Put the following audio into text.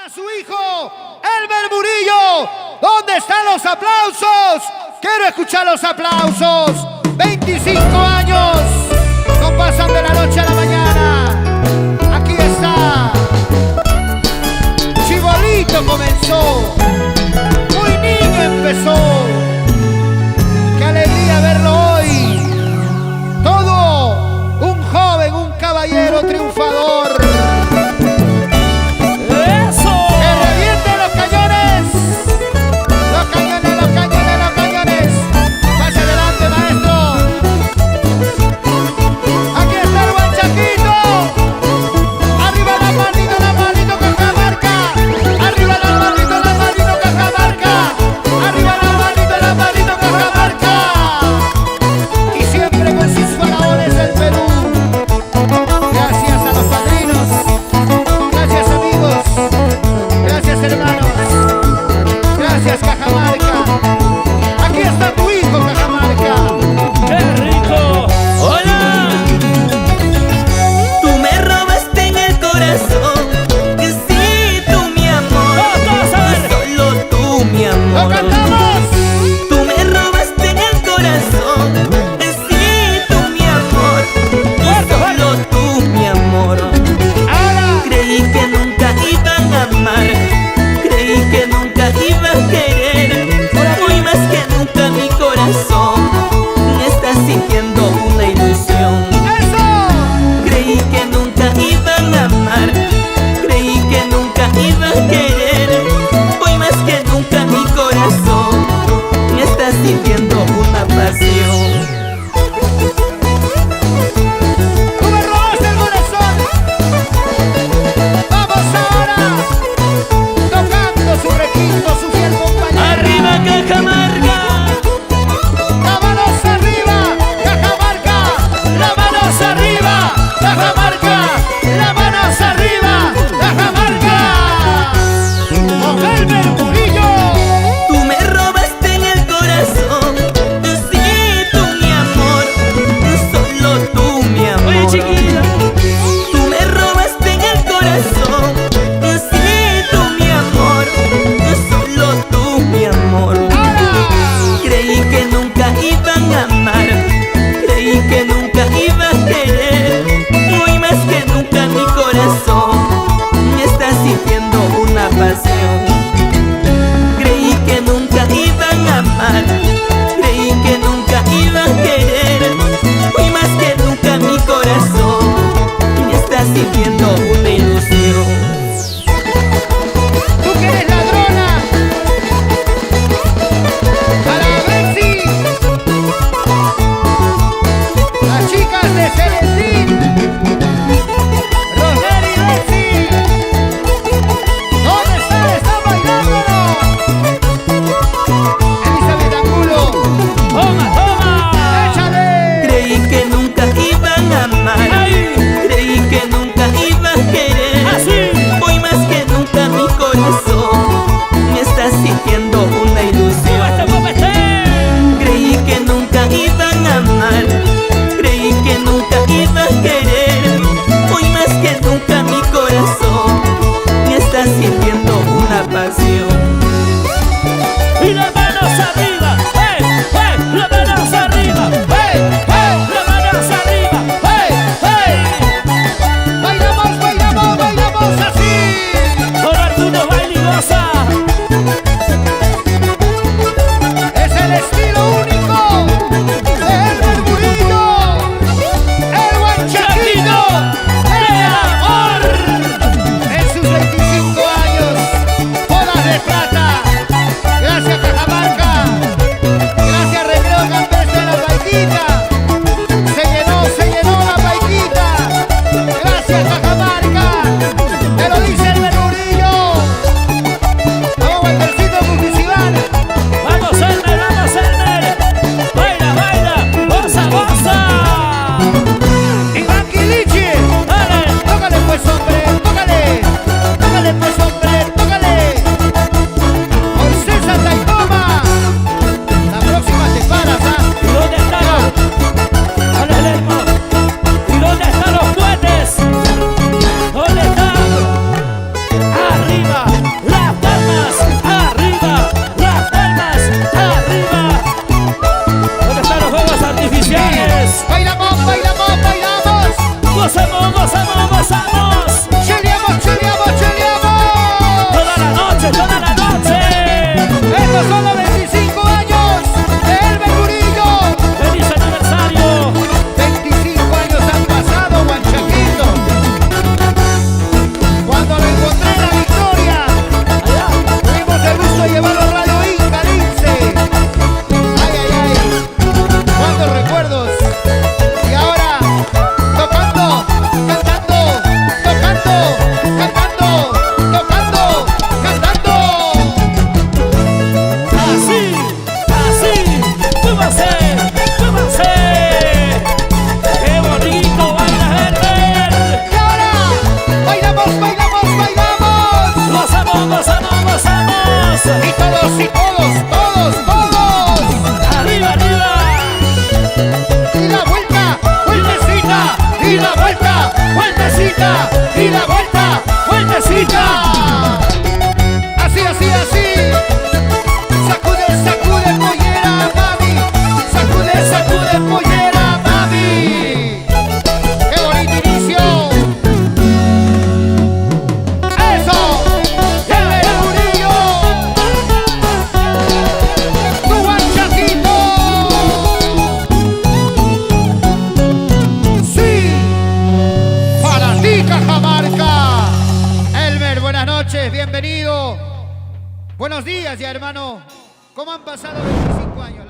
para su hijo, Elmer Murillo. ¿Dónde están los aplausos? Quiero escuchar los aplausos. 25 años, no pasan de la noche a la mañana. Aquí está. Chibolito comenzó, muy niño empezó. Qué alegría verlo hoy. Todo un joven, un caballero triunfador. En sus 25 años arriba, las palmas arriba, las palmas arriba. ¿Dónde están los juegos artificiales? Bailamos, bailamos, bailamos. Gozamos, gozamos, gozamos. Chileamos, chileamos, chileamos. Toda la noche, toda la noche. Estos son los 25 años de Elmer Murillo. ¡Feliz aniversario! 25 años han pasado, Guanchaquito. Cuando lo encontré en la Victoria, Allá. tuvimos el gusto de llevarlo a Radio Inca, Lince. Ay, ay, ay. Cuántos recuerdos. Y ahora, tocando, cantando, tocando, cantando, tocando, cantando. Así, así, súbase, súbase. ¡Qué bonito baila Herbert! Y ahora, bailamos, bailamos, bailamos. ¡Gozamos, gozamos, gozamos! Y todos, todos, todos. ¡Arriba, arriba! Y la vuelta, vueltecita. Y la vuelta, vueltecita. Y la vuelta, vueltecita. Así, así, así. Sacude, sacude, pollera, mami. Sacude, sacude, pollera, mami. ¡Qué bonito inicio! ¡Eso! ¡Elmer Murillo! ¡Tu Guanchaquito! ¡Sí! ¡Para ti, Cajamarca! Elmer, buenas noches, bienvenido. Buenos días ya, hermano. ¿Cómo han pasado 25 años?